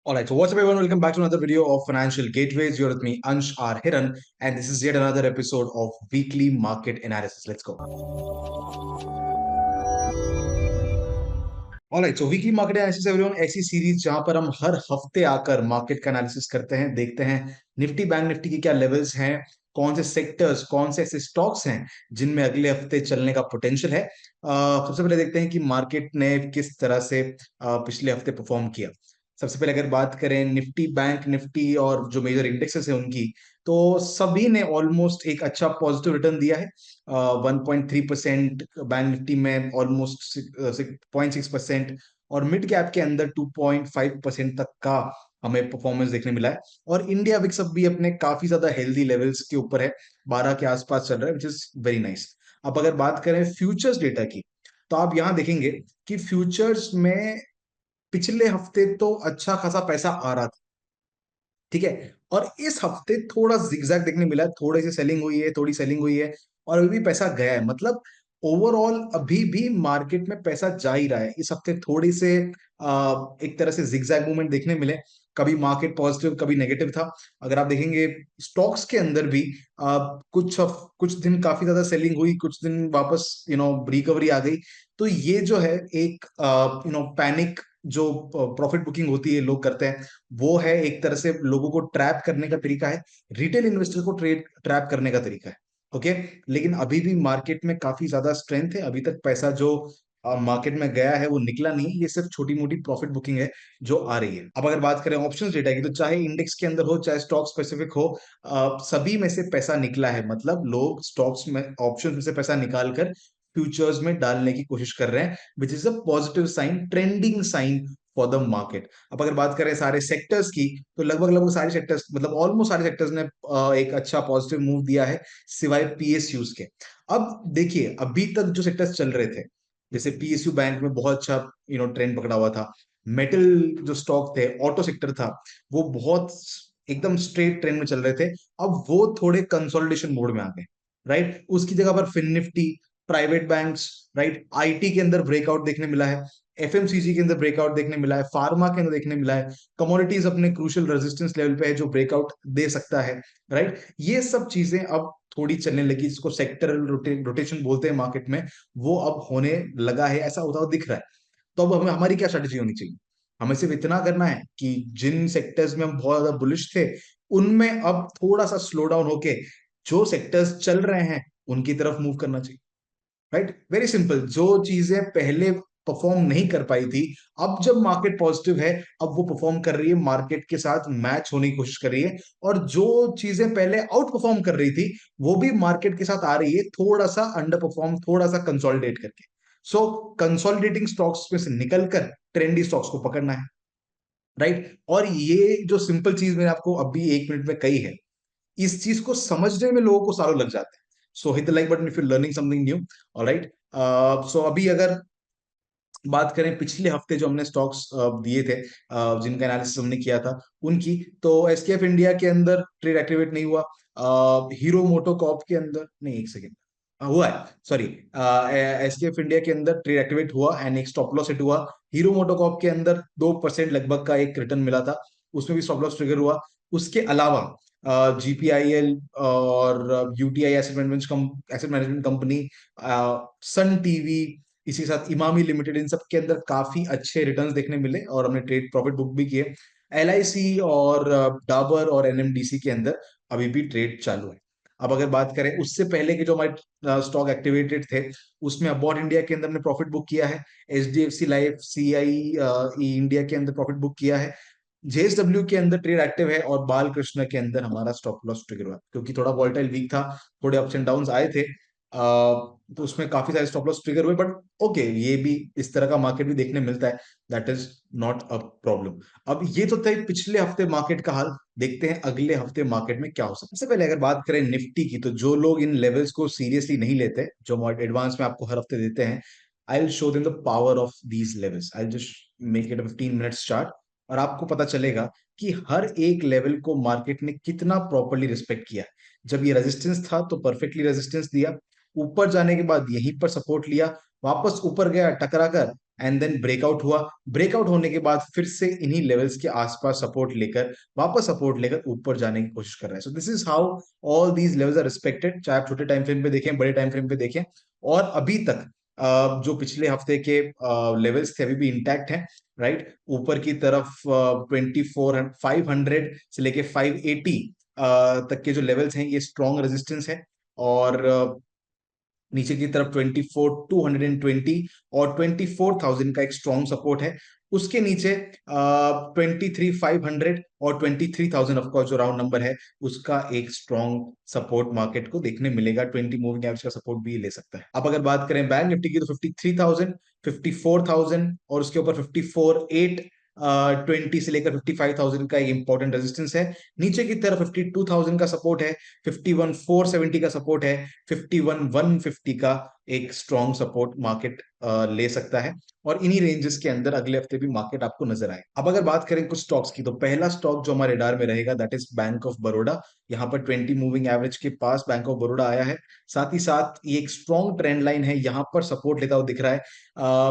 Alright, so what's up everyone? Welcome back to another video of Financial Gateways. You're with me, Ansh R. Hiran, and this is yet another episode of Weekly Market Analysis. Let's go. Alright, so Weekly Market Analysis everyone, ऐसी series जहां पर हम हर हफ्ते आकर market का analysis करते हैं, देखते हैं निफ्टी बैंक निफ्टी के क्या लेवल्स हैं, कौन से सेक्टर्स, कौन से ऐसे स्टॉक्स हैं जिनमें अगले हफ्ते चलने का पोटेंशियल है। सबसे पहले देखते हैं कि मार्केट ने किस तरह से पिछले हफ्ते परफॉर्म किया। सबसे पहले अगर बात करें निफ्टी बैंक निफ्टी और जो मेजर इंडेक्सेस है उनकी, तो सभी ने ऑलमोस्ट एक अच्छा पॉजिटिव रिटर्न दिया है। 1.3% बैंक निफ्टी में, ऑलमोस्ट 0.6%, और मिड कैप के अंदर 2.5% तक का हमें परफॉर्मेंस देखने मिला है। और इंडिया विक्स भी अपने काफी ज्यादा हेल्दी लेवल्स के ऊपर है, 12 के आसपास चल रहा है, विच इज वेरी नाइस। अब अगर बात करें फ्यूचर्स डेटा की, तो आप यहां देखेंगे कि फ्यूचर्स में पिछले हफ्ते तो अच्छा खासा पैसा आ रहा था, ठीक है। और इस हफ्ते थोड़ा जिगजैग देखने मिला है, थोड़ी सी सेलिंग हुई है, थोड़ी सेलिंग हुई है, और अभी भी पैसा गया है। मतलब ओवरऑल अभी भी मार्केट में पैसा जा ही रहा है। इस हफ्ते थोड़ी से एक तरह से जिगजैग मूवमेंट देखने मिले, कभी मार्केट पॉजिटिव कभी नेगेटिव था। अगर आप देखेंगे स्टॉक्स के अंदर भी कुछ दिन काफी ज्यादा सेलिंग हुई, कुछ दिन वापस रिकवरी आ गई। तो ये जो है एक पैनिक जो प्रॉफिट बुकिंग होती है लोग करते हैं, वो है एक तरह से लोगों को ट्रैप करने का तरीका है, रिटेल इन्वेस्टर को ट्रैप करने का तरीका है। ओके, लेकिन अभी भी मार्केट में काफी ज्यादा स्ट्रेंथ है, अभी तक पैसा जो मार्केट में गया है वो निकला नहीं है। ये सिर्फ छोटी मोटी प्रॉफिट बुकिंग है जो आ रही है। अब अगर बात करें ऑप्शंस डेटा की, तो चाहे इंडेक्स के अंदर हो चाहे स्टॉक स्पेसिफिक हो, सभी में से पैसा निकला है। मतलब लोग स्टॉक्स में, ऑप्शंस में से पैसा निकाल कर फ्यूचर्स में डालने की कोशिश कर रहे हैं, which is a positive sign, trending sign for the market. अब अगर बात करें सारे सेक्टर्स की, तो लगभग लगभग सारे सेक्टर्स, मतलब ऑलमोस्ट सारे सेक्टर्स ने एक अच्छा पॉजिटिव मूव दिया है, सिवाय पीएसयूज के। अब देखिए, अभी तक जो सेक्टर्स चल रहे थे, जैसे पीएसयू बैंक में बहुत अच्छा ट्रेंड पकड़ा हुआ था। मेटल जो स्टॉक थे, ऑटो सेक्टर था, वो बहुत एकदम स्ट्रेट ट्रेंड में चल रहे थे। अब वो थोड़े कंसोलिडेशन मोड में आ गए, राइट। उसकी जगह पर fin nifty, private banks, right, IT के अंदर ब्रेकआउट देखने मिला है, एफएमसीजी के अंदर ब्रेकआउट देखने मिला है, फार्मा के अंदर देखने मिला है, कमोडिटीज अपने क्रूशियल रेजिस्टेंस लेवल पे है जो ब्रेकआउट दे सकता है, राइट। ये सब चीजें अब थोड़ी चलने लगी, जिसको सेक्टरल रोटेशन बोलते हैं मार्केट में, वो अब होने लगा है, ऐसा होता हुआ दिख रहा है। तो अब हमें हमारी क्या स्ट्रेटेजी होनी चाहिए? हमें सिर्फ इतना करना है कि जिन सेक्टर्स में हम बहुत ज्यादा बुलिश थे, उनमें अब थोड़ा सा स्लो डाउन होके जो सेक्टर्स चल रहे हैं उनकी तरफ मूव करना चाहिए, राइट। Very simple. जो चीजें पहले परफॉर्म नहीं कर पाई थी, अब जब मार्केट पॉजिटिव है, अब वो परफॉर्म कर रही है, मार्केट के साथ मैच होने की कोशिश कर रही है। और जो चीजें पहले आउट परफॉर्म कर रही थी, वो भी मार्केट के साथ आ रही है, थोड़ा सा अंडर परफॉर्म, थोड़ा सा कंसोलिडेट करके। सो कंसोलिडेटिंग स्टॉक्स में से निकलकर ट्रेंडी स्टॉक्स को पकड़ना है, राइट। और ये जो सिंपल चीज मैंने आपको अभी 1 मिनट में कही है, इस चीज को समझने में लोगों को सालों लग जाते हैं। So hit the like button if you learning something new. Alright, so अभी अगर बात करें पिछले हफ्ते जो हमने स्टॉक्स दिए थे, जिनका एनालिसिस हमने किया था उनकी, तो एसकेएफ इंडिया के अंदर ट्रेड एक्टिवेट नहीं हुआ। हीरो मोटोकॉर्प के अंदर, नहीं, एक सेकेंड, हुआ है, सॉरी। एसकेएफ इंडिया के अंदर ट्रेड एक्टिवेट हुआ एंड एक स्टॉप लॉस हिट हुआ। हीरो मोटोकॉर्प के अंदर 2% लगभग का एक रिटर्न मिला था, उसमें भी स्टॉप लॉस ट्रिगर हुआ। उसके अलावा जीपीआईएल और UTI asset management company, Sun TV, इसी के साथ इमामी लिमिटेड, इन सब के अंदर काफी अच्छे रिटर्न्स देखने मिले और हमने ट्रेड प्रॉफिट बुक भी किए। एलआईसी और डाबर और एनएमडीसी के अंदर अभी भी ट्रेड चालू है। अब अगर बात करें उससे पहले के जो हमारे स्टॉक एक्टिवेटेड थे, उसमें अबॉट इंडिया के अंदर हमने प्रॉफिट बुक किया है, एचडीएफसी लाइफ, सीआई इंडिया के अंदर प्रॉफिट बुक किया है, जेएसडब्ल्यू के अंदर ट्रेड एक्टिव है, और बाल कृष्ण के अंदर हमारा स्टॉप लॉस ट्रिगर हुआ, क्योंकि थोड़ा वॉलेटाइल वीक था, थोड़े अप्स एंड डाउन आए थे। तो उसमें काफी सारे स्टॉप लॉस ट्रिगर हुए, बट ओके, ये भी, इस तरह का मार्केट भी देखने मिलता है, that is not a problem. अब ये तो थे पिछले हफ्ते मार्केट का हाल, देखते हैं अगले हफ्ते मार्केट में क्या हो सकता है। सबसे पहले अगर बात करें निफ्टी की, तो जो लोग इन लेवल्स को सीरियसली नहीं लेते, जो एडवांस में आपको हर हफ्ते देते हैं, I will show them the power of these levels. I just make it a 15 minutes chart, और आपको पता चलेगा कि हर एक लेवल को मार्केट ने कितना प्रॉपरली रिस्पेक्ट किया। जब ये रेजिस्टेंस था तो परफेक्टली रेजिस्टेंस दिया, ऊपर जाने के बाद यहीं पर सपोर्ट लिया, वापस ऊपर गया टकरा कर, एंड देन ब्रेकआउट हुआ। ब्रेकआउट होने के बाद फिर से इन्हीं लेवल्स के आसपास सपोर्ट लेकर, वापस सपोर्ट लेकर ऊपर जाने की कोशिश कर रहा है। So this is how all these levels are respected, चाहे आप छोटे टाइम फ्रेम पे देखें, बड़े टाइम फ्रेम पे देखें। और अभी तक जो पिछले हफ्ते के लेवल्स थे अभी भी इंटैक्ट हैं, राइट। ऊपर की तरफ 24,500 से लेके 580 तक के जो लेवल्स हैं ये स्ट्रॉन्ग रेजिस्टेंस है। और नीचे की तरफ 24,220 और 24,000 का एक स्ट्रॉन्ग सपोर्ट है। उसके नीचे 23,500 और 23,000 ऑफकोर्स जो राउंड नंबर है उसका एक स्ट्रॉन्ग सपोर्ट मार्केट को देखने मिलेगा। 20 मूविंग एवरेज का सपोर्ट भी ले सकता है। अब अगर बात करें बैंक निफ्टी की तो 53,000, 54,000 और उसके ऊपर 54,820 से लेकर 55,000 का एक इंपॉर्टेंट रेजिस्टेंस है। नीचे की तरफ 52,000 का सपोर्ट है, 51,470 का सपोर्ट है, 51,150 का एक स्ट्रॉन्ग सपोर्ट मार्केट ले सकता है। और इन्हीं रेंजेस के अंदर अगले हफ्ते भी मार्केट आपको नजर आए। अब अगर बात करें कुछ स्टॉक्स की तो पहला स्टॉक जो हमारे रडार में रहेगा that is bank of Baroda. यहाँ पर 20 मूविंग एवरेज के पास बैंक ऑफ बड़ौदा आया है। साथ ही साथ ये एक स्ट्रॉन्ग ट्रेंड लाइन है, यहाँ पर सपोर्ट लेता हुआ दिख रहा है।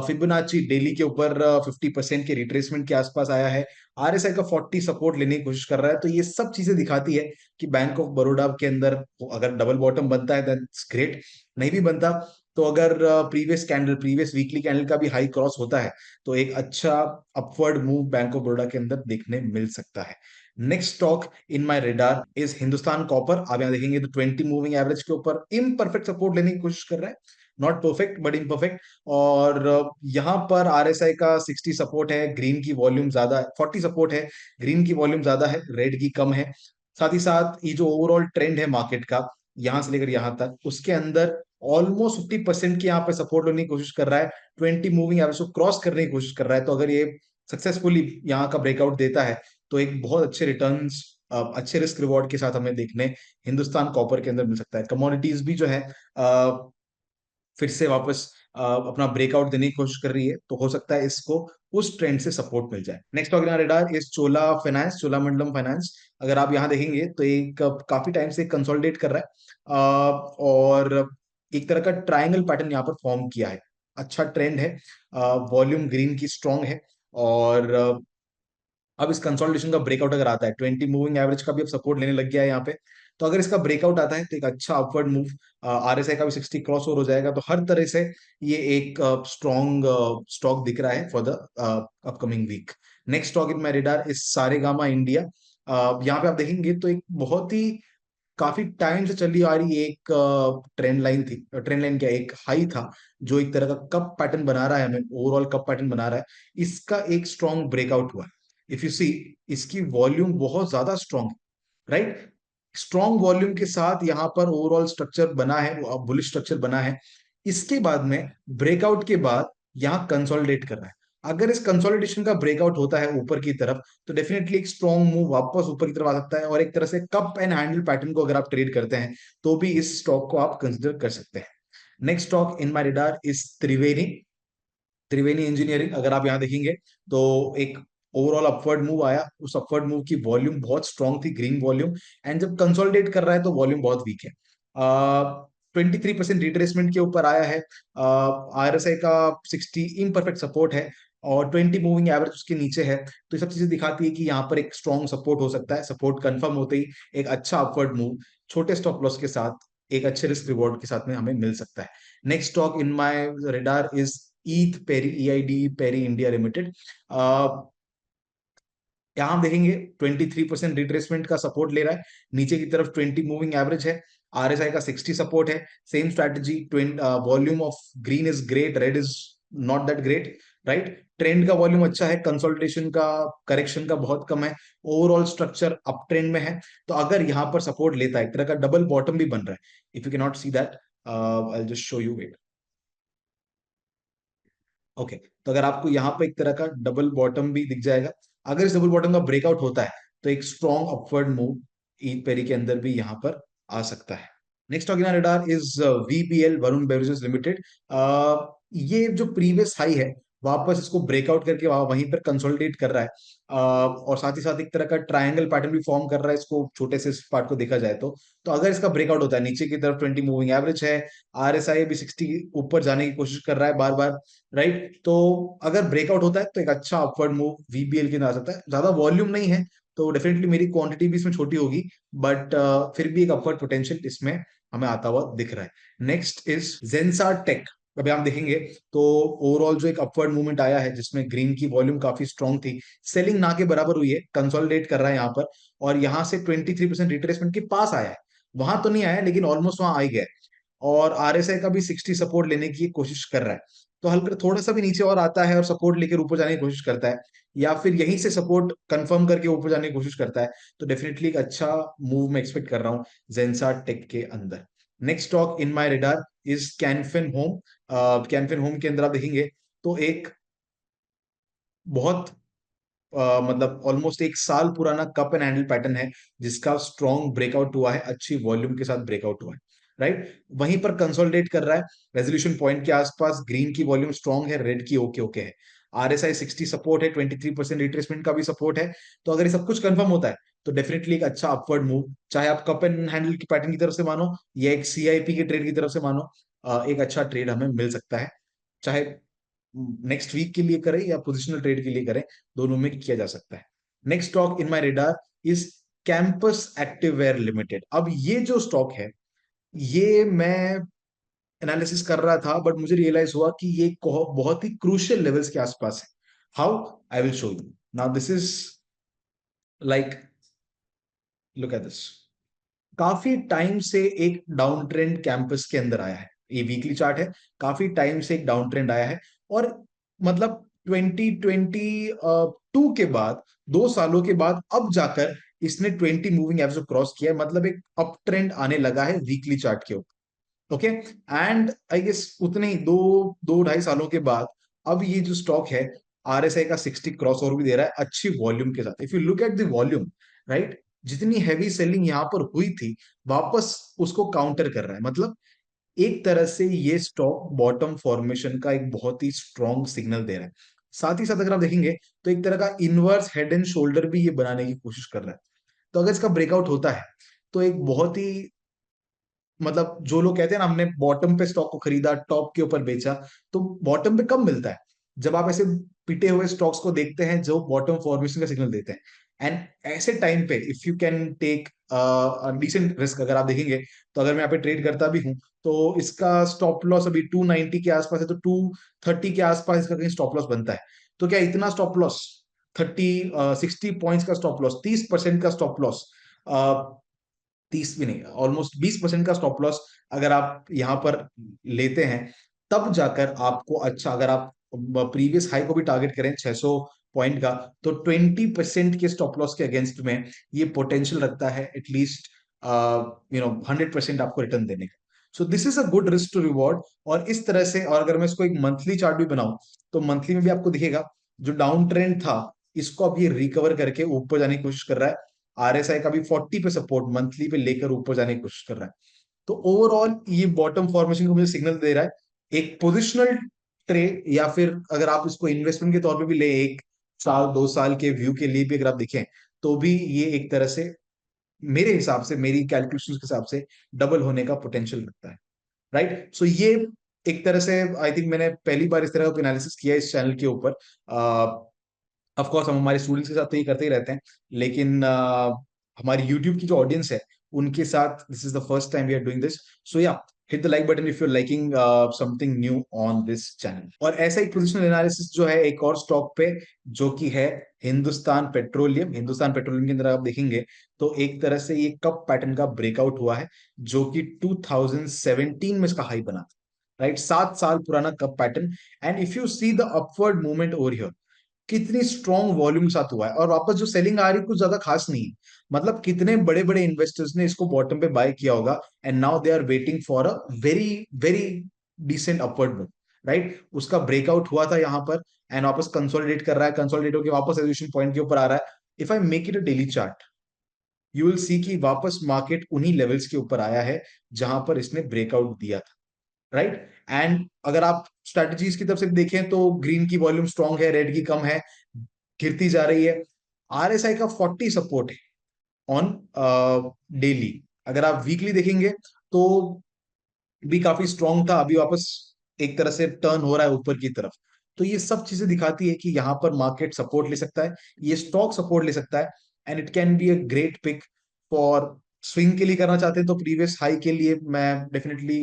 फिबोनाची डेली के ऊपर 50% के रिट्रेसमेंट के आसपास आया है। आरएसआई का 40 सपोर्ट लेने की कोशिश कर रहा है। तो ये सब चीजें दिखाती है कि बैंक ऑफ बड़ौदा के अंदर अगर डबल बॉटम बनता है दैट्स ग्रेट, नहीं भी बनता तो अगर प्रीवियस वीकली कैंडल का भी हाई क्रॉस होता है तो एक अच्छा upward move bank of Baroda के अंदर देखने मिल सकता है। Next stock in my radar is Hindustan copper. आप यहां देखेंगे तो 20 मूविंग एवरेज के ऊपर इम्परफेक्ट सपोर्ट लेने की कोशिश कर रहा है, नॉट परफेक्ट बट इम्परफेक्ट। और यहां पर आरएसआई का 60 सपोर्ट है, ग्रीन की वॉल्यूम ज्यादा है, 40 सपोर्ट है, ग्रीन की वॉल्यूम ज्यादा है, रेड की कम है। साथ ही साथ ये जो ओवरऑल ट्रेंड है मार्केट का यहां से लेकर यहां तक उसके अंदर ऑलमोस्ट 50% की यहाँ पे सपोर्ट लेने की कोशिश कर रहा है, 20 मूविंग एवरेज को क्रॉस करने की कोशिश कर रहा है। तो अगर ये सक्सेसफुली यहाँ का ब्रेकआउट देता है तो एक बहुत अच्छे रिटर्न्स, अच्छे रिस्क रिवॉर्ड के साथ हमें देखने हिंदुस्तान कॉपर के अंदर मिल सकता है। कमोडिटीज भी जो है फिर से वापस अपना ब्रेकआउट देने की कोशिश कर रही है, तो हो सकता है इसको उस ट्रेंड से सपोर्ट मिल जाए। Next organise radar is Chola finance, Cholamandalam finance. अगर आप यहाँ देखेंगे तो एक काफी टाइम से कंसोलिडेट कर रहा है और एक तरह का ट्रायंगल पैटर्न यहाँ पर फॉर्म किया है। अच्छा ट्रेंड है, वॉल्यूम ग्रीन की स्ट्रॉन्ग है। और अब इस कंसोलिडेशन का ब्रेकआउट अगर आता है, 20 मूविंग एवरेज का भी अब सपोर्ट लेने लग गया है यहाँ पे, तो अगर इसका ब्रेकआउट आता है तो एक अच्छा अपवर्ड मूव, आरएसआई का भी 60 क्रॉस ओवर हो जाएगा। तो हर तरह से ये एक स्ट्रॉन्ग स्टॉक दिख रहा है for the upcoming week. Next stock in my radar is Saregama India. यहाँ पे आप देखेंगे तो एक बहुत ही काफी टाइम से चली आ रही एक ट्रेंड लाइन थी, ट्रेंड लाइन क्या, एक हाई था जो एक तरह का कप पैटर्न बना रहा है, हमें ओवरऑल कप पैटर्न बना रहा है। इसका एक स्ट्रॉन्ग ब्रेकआउट हुआ है। इफ यू सी इसकी वॉल्यूम बहुत ज्यादा स्ट्रॉन्ग, राइट। स्ट्रॉन्ग वॉल्यूम के साथ यहाँ पर ओवरऑल स्ट्रक्चर बना है, बुलिश स्ट्रक्चर बना है। इसके बाद में ब्रेकआउट के बाद यहाँ कंसोलिडेट कर रहा है। अगर इस कंसोलिडेशन का ब्रेकआउट होता है ऊपर की तरफ तो डेफिनेटली एक स्ट्रॉन्ग मूव वापस ऊपर की तरफ आ सकता है। और एक तरह से कप एंड हैंडल पैटर्न को अगर आप ट्रेड करते हैं तो भी इस स्टॉक को आप कंसिडर कर सकते हैं। Next stock in my radar is Triveni, Triveni engineering. अगर आप यहाँ देखेंगे तो एक ओवरऑल अपवर्ड मूव आया, उस अपवर्ड मूव की वॉल्यूम बहुत स्ट्रॉन्ग थी, ग्रीन वॉल्यूम। एंड जब कंसोलिडेट कर रहा है तो वॉल्यूम बहुत वीक है। 23% रिट्रेसमेंट के ऊपर आया है। आरएसआई का 60 इम्परफेक्ट सपोर्ट है और 20 मूविंग एवरेज उसके नीचे है। तो ये सब चीजें दिखाती है कि यहाँ पर एक स्ट्रॉन्ग सपोर्ट हो सकता है। सपोर्ट कंफर्म होते ही एक अच्छा अपवर्ड मूव छोटे स्टॉप लॉस के साथ एक अच्छे रिस्क रिवॉर्ड के साथ में हमें मिल सकता है। Next stock in my radar is EID Parry, EID Parry India limited. यहां हम देखेंगे 23% रिट्रेसमेंट का सपोर्ट ले रहा है, नीचे की तरफ 20 मूविंग एवरेज है, आरएसआई का 60 सपोर्ट है। Same strategy, volume of green is great, red is not that great, right. Trend का वॉल्यूम अच्छा है, कंसोलिडेशन का, करेक्शन का बहुत कम है, ओवरऑल स्ट्रक्चर अप ट्रेंड में है। तो अगर यहां पर सपोर्ट लेता है, एक तरह का डबल बॉटम भी बन रहा है। If you can not see that I just show you it. Okay, तो अगर आपको यहाँ पे एक तरह का डबल बॉटम भी दिख जाएगा, अगर इस डबल बॉटम का ब्रेकआउट होता है तो एक स्ट्रॉन्ग अपवर्ड मूव ईद पेरी के अंदर भी यहाँ पर आ सकता है। Next on radar is VBL, Varun beverages limited. ये जो प्रीवियस हाई है वापस इसको ब्रेकआउट करके वहीं पर कंसोलिडेट कर रहा है। और साथ ही साथ एक तरह का ट्रायंगल पैटर्न भी फॉर्म कर रहा है, इसको छोटे से पार्ट को देखा जाए तो अगर इसका ब्रेकआउट होता है, नीचे की तरफ 20 मूविंग एवरेज है, आरएसआई भी 60 ऊपर जाने की कोशिश कर रहा है बार बार, राइट। तो अगर ब्रेकआउट होता है तो एक अच्छा अपवर्ड मूव वीबीएल के अंदर आ सकता है। ज्यादा वॉल्यूम नहीं है तो डेफिनेटली मेरी क्वांटिटी भी इसमें छोटी होगी, बट फिर भी एक अपवर्ड पोटेंशियल इसमें हमें आता हुआ दिख रहा है। Next is Zensar tech. अभी हम देखेंगे तो ओवरऑल जो एक अपवर्ड मूवमेंट आया है जिसमें ग्रीन की वॉल्यूम काफी स्ट्रांग थी, सेलिंग ना के बराबर हुई है, कंसोलिडेट कर रहा है यहाँ पर, और यहाँ से 23% रिट्रेसमेंट के पास आया है। वहां तो नहीं आया लेकिन ऑलमोस्ट वहां आ ही गया है। और आरएसआई का भी 60 सपोर्ट लेने की कोशिश कर रहा है। तो हल्का थोड़ा सा भी नीचे और आता है और सपोर्ट लेकर ऊपर जाने की कोशिश करता है, या फिर यहीं से सपोर्ट कंफर्म करके ऊपर जाने की कोशिश करता है, तो डेफिनेटली एक अच्छा मूव मैं एक्सपेक्ट कर रहा हूँ जेंसार टेक के अंदर। Next stock in my radar is Canfin home. Canfin home के अंदर आप देखेंगे तो एक बहुत मतलब ऑलमोस्ट एक साल पुराना कप एंड हैंडल पैटर्न है जिसका स्ट्रॉन्ग ब्रेकआउट हुआ है, अच्छी वॉल्यूम के साथ ब्रेकआउट हुआ है, राइट। वहीं पर कंसोलिडेट कर रहा है रेजोल्यूशन पॉइंट के आसपास, ग्रीन की वॉल्यूम स्ट्रॉन्ग है, रेड की ओके ओके है। आरएसआई 60 सपोर्ट है, 23% रिट्रेसमेंट का भी सपोर्ट है। तो अगर ये सब कुछ कंफर्म होता है तो डेफिनेटली एक अच्छा अपवर्ड मूव, चाहे आप कप एंड हैंडल की पैटर्न की तरफ से मानो या एक सीआईपी के ट्रेड की तरफ से मानो, एक अच्छा ट्रेड हमें मिल सकता है। चाहे नेक्स्ट वीक के लिए करें या पोजिशनल ट्रेड के लिए करें, दोनों में किया जा सकता है। Next stock in my radar is Campus activewear limited. अब ये जो स्टॉक है, ये मैं एनालिसिस कर रहा था बट मुझे रियलाइज हुआ कि ये बहुत ही क्रूशियल लेवल्स के आसपास है। How? I will show you now. This is like, look at this. काफी टाइम से एक डाउन ट्रेंड कैंपस के अंदर आया है, ये वीकली चार्ट है। काफी टाइम से एक डाउन ट्रेंड आया है, और मतलब 2022 के बाद, 2 सालों के बाद अब जाकर इसने 20 मूविंग एवरेज को क्रॉस किया है, मतलब एक अप ट्रेंड आने लगा है वीकली चार्ट के ऊपर। ओके, एंड आई गेस उतने ही 2-2.5 सालों के बाद अब ये जो स्टॉक है आरएसआई का 60 क्रॉस ओवर भी दे रहा है अच्छी वॉल्यूम के साथ। If you look at the volume, right, जितनी हैवी सेलिंग यहां पर हुई थी वापस उसको काउंटर कर रहा है। मतलब एक तरह से ये स्टॉक बॉटम फॉर्मेशन का एक बहुत ही स्ट्रॉन्ग सिग्नल दे रहा है। साथ ही साथ अगर आप देखेंगे तो एक तरह का इनवर्स हेड एंड शोल्डर भी ये बनाने की कोशिश कर रहा है। तो अगर इसका ब्रेकआउट होता है तो एक बहुत ही, मतलब जो लोग कहते हैं ना हमने बॉटम पे स्टॉक को खरीदा टॉप के ऊपर बेचा, तो बॉटम पे कब मिलता है? जब आप ऐसे पिटे हुए स्टॉक्स को देखते हैं जो बॉटम फॉर्मेशन का सिग्नल देते हैं। एंड ऐसे टाइम पे if you can take decent risk, अगर आप देखेंगे तो अगर मैं यहाँ पे ट्रेड करता भी हूं तो इसका स्टॉप लॉस अभी 290 के आसपास है, तो 230 के आसपास इसका कहीं स्टॉप लॉस बनता है। तो क्या इतना स्टॉप लॉस, 60 पॉइंट्स का स्टॉप लॉस, 30% का स्टॉप लॉस, 30 भी नहीं, ऑलमोस्ट 20% का स्टॉप लॉस अगर आप यहां पर लेते हैं, तब जाकर आपको अच्छा, अगर आप प्रीवियस हाई को भी टारगेट करें 600 पॉइंट का, तो 20% के स्टॉप लॉस के अगेंस्ट में ये पोटेंशियल रखता है एटलीस्ट 100% आपको रिटर्न देने का। So this is a good risk to reward. और इस तरह से, और अगर मैं इसको एक मंथली चार्ट भी बनाऊं तो मंथली में भी आपको दिखेगा जो डाउन ट्रेंड था इसको अब ये रिकवर करके ऊपर जाने की कोशिश कर रहा है। आरएसआई का भी 40 पे सपोर्ट मंथली पे लेकर ऊपर जाने की कोशिश कर रहा है। तो ओवरऑल ये बॉटम फॉर्मेशन को मुझे सिग्नल दे रहा है एक पोजिशनल ट्रेड, या फिर अगर आप इसको इन्वेस्टमेंट के तौर पे भी ले, 1 साल 2 साल के व्यू के लिए भी अगर आप देखें तो भी ये एक तरह से मेरे हिसाब से, मेरी कैलकुलेशन के हिसाब से डबल होने का पोटेंशियल रखता है, राइट। सो ये एक तरह से आई थिंक मैंने पहली बार इस तरह का एनालिसिस किया इस चैनल के ऊपर। ऑफ कोर्स हम हमारे स्टूडेंट्स के साथ तो ये करते ही रहते हैं, लेकिन हमारी यूट्यूब की जो ऑडियंस है उनके साथ this is the first time we are doing this. So yeah, hit the like button if you liking something new on this channel. और ऐसा ही पोजिशनल एनालिसिस जो है एक और स्टॉक पे, जो कि है हिंदुस्तान पेट्रोलियम। हिंदुस्तान पेट्रोलियम के अंदर आप देखेंगे तो एक तरह से ये कप पैटर्न का ब्रेकआउट हुआ है जो कि 2017 में इसका हाई बना था, राइट। 7 साल पुराना cup pattern. And if you see the upward movement over here, कितनी स्ट्रॉन्ग वॉल्यूम के साथ हुआ है, और वापस जो सेलिंग आ रही कुछ ज्यादा खास नहीं है। मतलब कितने बड़े बड़े इन्वेस्टर्स ने इसको बॉटम पे बाय किया होगा, and now they are waiting for a very very decent upward move, right. उसका ब्रेकआउट हुआ था यहाँ पर, एंड वापस कंसोलिडेट कर रहा है, कंसोलिडेट होकर वापस एजुकेशन पॉइंट के ऊपर आ रहा है। If I make it a daily chart, you will see कि वापस मार्केट उन्हीं लेवल्स के ऊपर आया है जहां पर इसने ब्रेकआउट दिया था, राइट। एंड अगर आप स्ट्रेटजीज की तरफ से देखें तो ग्रीन की वॉल्यूम स्ट्रांग है, रेड की कम है, गिरती जा रही है। आरएसआई का 40 सपोर्ट है ऑन डेली। अगर आप वीकली देखेंगे तो भी काफी स्ट्रांग था, अभी वापस एक तरह से टर्न हो रहा है ऊपर की तरफ। तो ये सब चीजें दिखाती है कि यहाँ पर मार्केट सपोर्ट ले सकता है, ये स्टॉक सपोर्ट ले सकता है, and it can be a great pick for swing के लिए। करना चाहते हैं तो प्रीवियस हाई के लिए मैं डेफिनेटली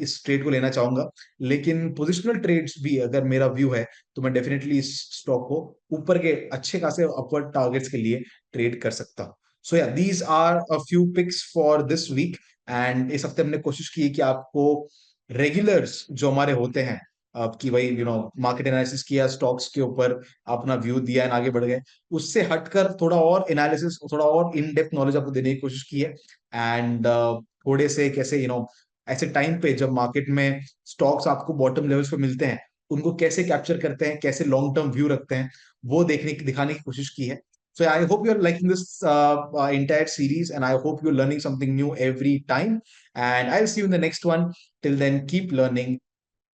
इस ट्रेड को लेना चाहूंगा। लेकिन पोजिशनल ट्रेड्स भी अगर मेरा व्यू है तो मैं डेफिनेटली इस स्टॉक को ऊपर के अच्छे खासे अपवर्ड टारगेट्स के लिए ट्रेड कर सकता हूँ। So yeah these are a few picks for this week. And इस हफ्ते हमने कोशिश की कि आपको रेगुलर्स जो हमारे होते हैं, आपकी वही मार्केट एनालिसिस किया, स्टॉक्स के ऊपर अपना व्यू दिया एंड आगे बढ़ गए, उससे हटकर थोड़ा और एनालिसिस, थोड़ा और इन डेप्थ नॉलेज आपको देने की कोशिश की है। एंड थोड़े से कैसे ऐसे टाइम पे जब मार्केट में स्टॉक्स आपको बॉटम लेवल्स पे मिलते हैं, उनको कैसे कैप्चर करते हैं, कैसे लॉन्ग टर्म व्यू रखते हैं, वो दिखाने की कोशिश की है। So I hope you're liking this entire series, and I hope you're learning something new every time. And I'll see you in the next one. Till then, keep learning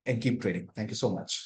and keep trading. Thank you so much.